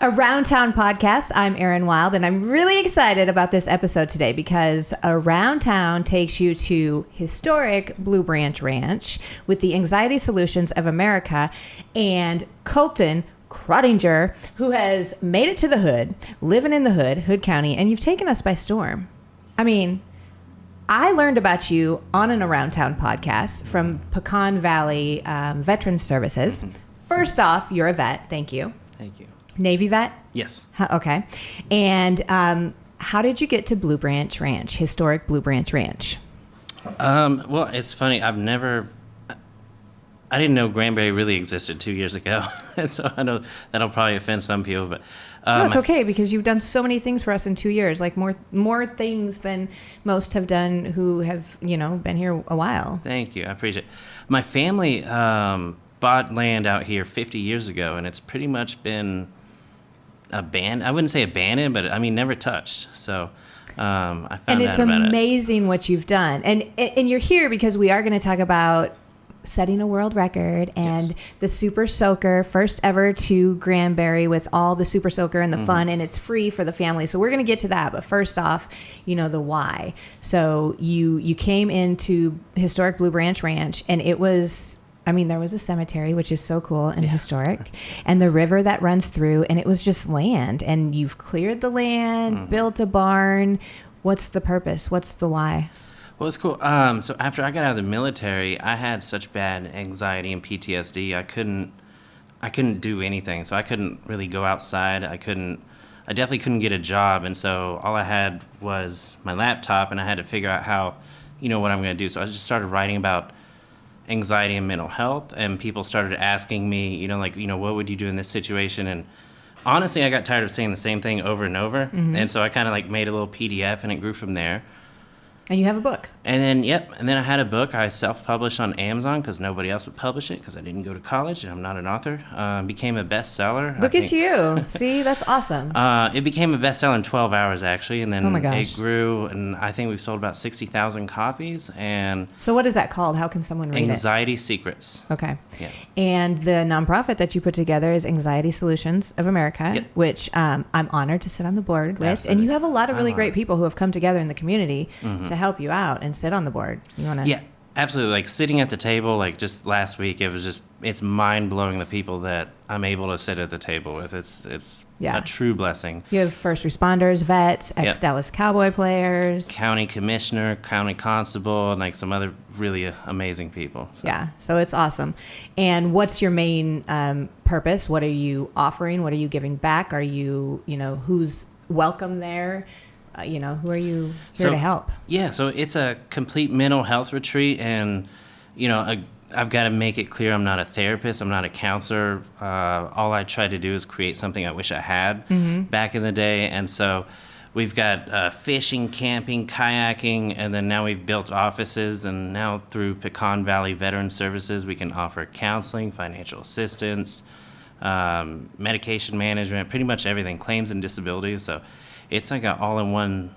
Around Town Podcast. I'm Erin Wild, and I'm really excited about this episode today because Around Town takes you to historic Blue Branch Ranch with the Anxiety Solutions of America and Kolton Krottinger, who has made it to the hood, living in the Hood County, and you've taken us by storm. I mean, I learned about you on an Around Town podcast from Pecan Valley Veterans Services. First off, you're a vet. Thank you. Thank you. Navy vet? Yes. Okay. And how did you get to Blue Branch Ranch, historic Blue Branch Ranch? Well, it's funny. I didn't know Granbury really existed 2 years ago. So I know that'll probably offend some people, but No, it's okay because you've done so many things for us in 2 years, like more things than most have done who have, been here a while. Thank you. I appreciate it. My family bought land out here 50 years ago, and it's pretty much been abandoned. I wouldn't say abandoned, but never touched. So I found out about it. And it's amazing what you've done. And you're here because we are going to talk about setting a world record and the Super Soaker, first ever to Granbury with all the Super Soaker and the fun, and it's free for the family. So we're going to get to that. But first off, the why. So you came into historic Blue Branch Ranch, and it was, there was a cemetery, which is so cool and historic, and the river that runs through, and it was just land. And you've cleared the land, built a barn. What's the purpose? What's the why? Well, it's cool. So after I got out of the military, I had such bad anxiety and PTSD. I couldn't do anything. So I couldn't really go outside. I definitely couldn't get a job. And so all I had was my laptop, and I had to figure out how, what I'm going to do. So I just started writing about anxiety and mental health, and people started asking me, what would you do in this situation? And honestly, I got tired of saying the same thing over and over. And so I kind of made a little PDF, and it grew from there. And you have a book. And then I had a book I self-published on Amazon because nobody else would publish it because I didn't go to college and I'm not an author. Became a bestseller. Look at you. See, that's awesome. It became a bestseller in 12 hours, actually. And then it grew, and I think we've sold about 60,000 copies. And so what is that called? How can someone read Anxiety Secrets. Okay. Yeah. And the nonprofit that you put together is Anxiety Solutions of America, which I'm honored to sit on the board with. Absolutely. And you have a lot of really great people who have come together in the community to help you out and sit on the board. You want to? Yeah, absolutely. Sitting at the table, just last week, it's mind-blowing the people that I'm able to sit at the table with. It's a true blessing. You have first responders, vets, ex-Dallas Cowboy players. County commissioner, county constable, and some other really amazing people. So. Yeah, so it's awesome. And what's your main purpose? What are you offering? What are you giving back? Are you, who's welcome there? Who are you here to help? Yeah, so it's a complete mental health retreat, and, I've got to make it clear I'm not a therapist, I'm not a counselor. All I try to do is create something I wish I had back in the day, and so we've got fishing, camping, kayaking, and then now we've built offices, and now through Pecan Valley Veterans Services, we can offer counseling, financial assistance, medication management, pretty much everything, claims and disabilities, so it's an all-in-one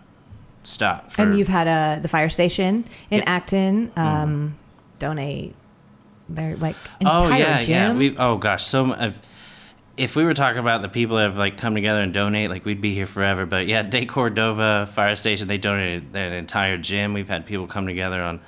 stop. And you've had the fire station in Acton donate their entire gym. Yeah. If we were talking about the people that have come together and donate, we'd be here forever. But yeah, De Cordova Fire Station, they donated their entire gym. We've had people come together on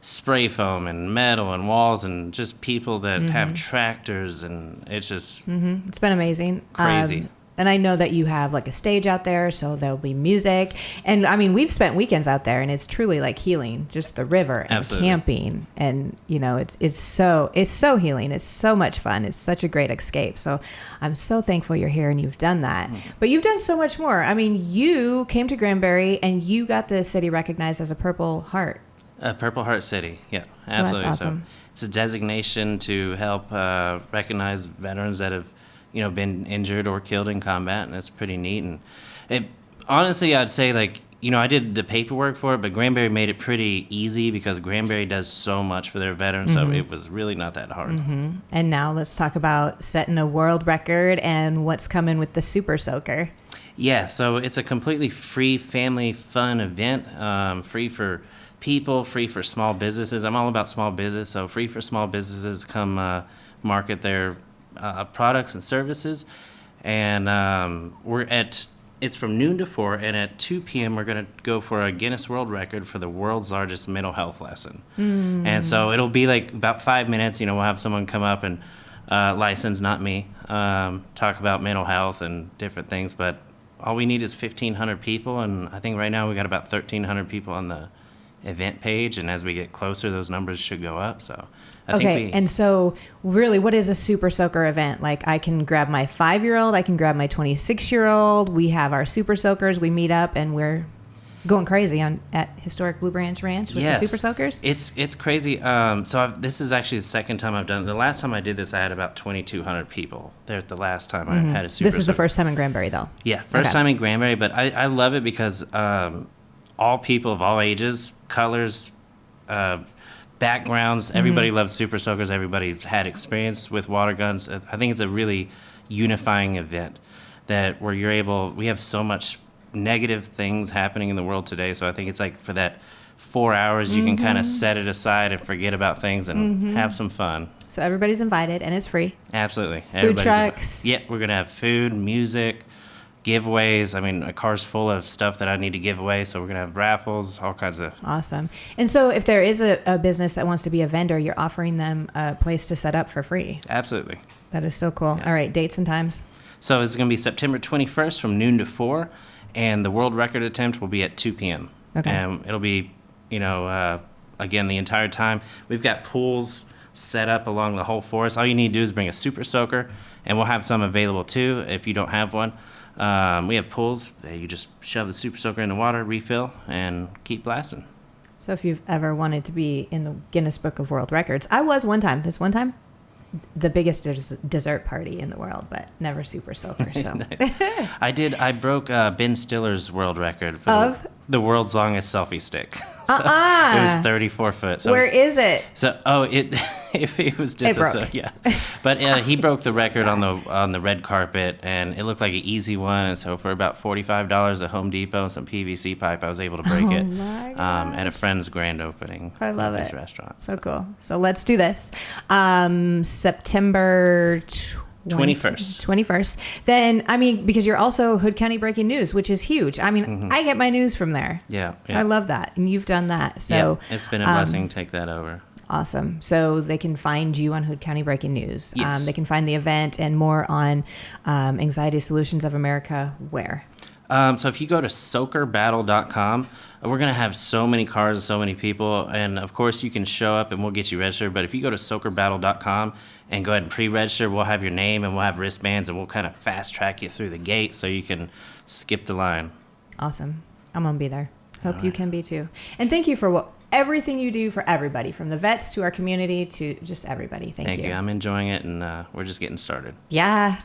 spray foam and metal and walls, and just people that have tractors, and it's just it's been amazing, crazy. And I know that you have a stage out there, so there'll be music. And we've spent weekends out there, and it's truly healing, just the river and Absolutely. Camping. And, it's so healing. It's so much fun. It's such a great escape. So I'm so thankful you're here and you've done that. But you've done so much more. You came to Granbury and you got the city recognized as a Purple Heart. A Purple Heart City, yeah, So absolutely. that's awesome. So it's a designation to help recognize veterans that have been injured or killed in combat, and it's pretty neat. And honestly, I'd say I did the paperwork for it, but Granbury made it pretty easy because Granbury does so much for their veterans, so it was really not that hard. And now let's talk about setting a world record and what's coming with the Super Soaker. Yeah, so it's a completely free family fun event, free for people, free for small businesses. I'm all about small business, so free for small businesses come market their products and services. And it's from noon to 4, and at 2 p.m. we're going to go for a Guinness World Record for the world's largest mental health lesson. And so it'll be like about 5 minutes. We'll have someone come up and licensed, not me, talk about mental health and different things. But all we need is 1,500 people, and I think right now we got about 1,300 people on the event page, and as we get closer, those numbers should go up. So I think and so really, what is a Super Soaker event? Like, I can grab my 5-year-old, I can grab my 26-year-old. We have our Super Soakers. We meet up, and we're going crazy at historic Blue Branch Ranch with the Super Soakers. It's crazy. This is actually the second time I've done it. The last time I did this, I had about 2,200 people there. The last time I had a Super This is the first time in Granbury, though. Yeah, first time in Granbury, but I love it because all people of all ages, colors, backgrounds, everybody loves Super Soakers. Everybody's had experience with water guns. I think it's a really unifying event we have so much negative things happening in the world today. So I think it's like for that 4 hours, you can kind of set it aside and forget about things and have some fun. So everybody's invited, and it's free. Absolutely. Food trucks. Yeah, we're going to have food, music, giveaways. I mean, a car's full of stuff that I need to give away, so we're going to have raffles, all kinds of... Awesome. And so if there is a business that wants to be a vendor, you're offering them a place to set up for free. Absolutely. That is so cool. Yeah. All right, dates and times. So it's going to be September 21st from noon to 4, and the world record attempt will be at 2 p.m. Okay. And it'll be, again, the entire time. We've got pools set up along the whole forest. All you need to do is bring a Super Soaker, and we'll have some available too if you don't have one. We have pools. You just shove the Super Soaker in the water, refill, and keep blasting. So if you've ever wanted to be in the Guinness Book of World Records, I was this one time, the biggest dessert party in the world, but never Super Soaker. So I broke Ben Stiller's world record for the world's longest selfie stick. So it was 34 foot. So where is it? So it was just but he broke the record on the red carpet, and it looked like an easy one. And so for about $45 at Home Depot and some PVC pipe, I was able to break it at a friend's grand opening. I love this it. Restaurant. So cool. So let's do this. September 21st. Then, because you're also Hood County Breaking News, which is huge. I get my news from there. Yeah. I love that. And you've done that. So it's been a blessing to take that over. Awesome. So they can find you on Hood County Breaking News. Yes. They can find the event and more on Anxiety Solutions of America. Where? So if you go to soakerbattle.com, we're going to have so many cars and so many people. And, of course, you can show up and we'll get you registered. But if you go to soakerbattle.com and go ahead and pre-register, we'll have your name and we'll have wristbands and we'll kind of fast-track you through the gate so you can skip the line. Awesome. I'm going to be there. Hope you can be too. And thank you for everything you do for everybody, from the vets to our community to just everybody. Thank you. I'm enjoying it, and we're just getting started. Yeah.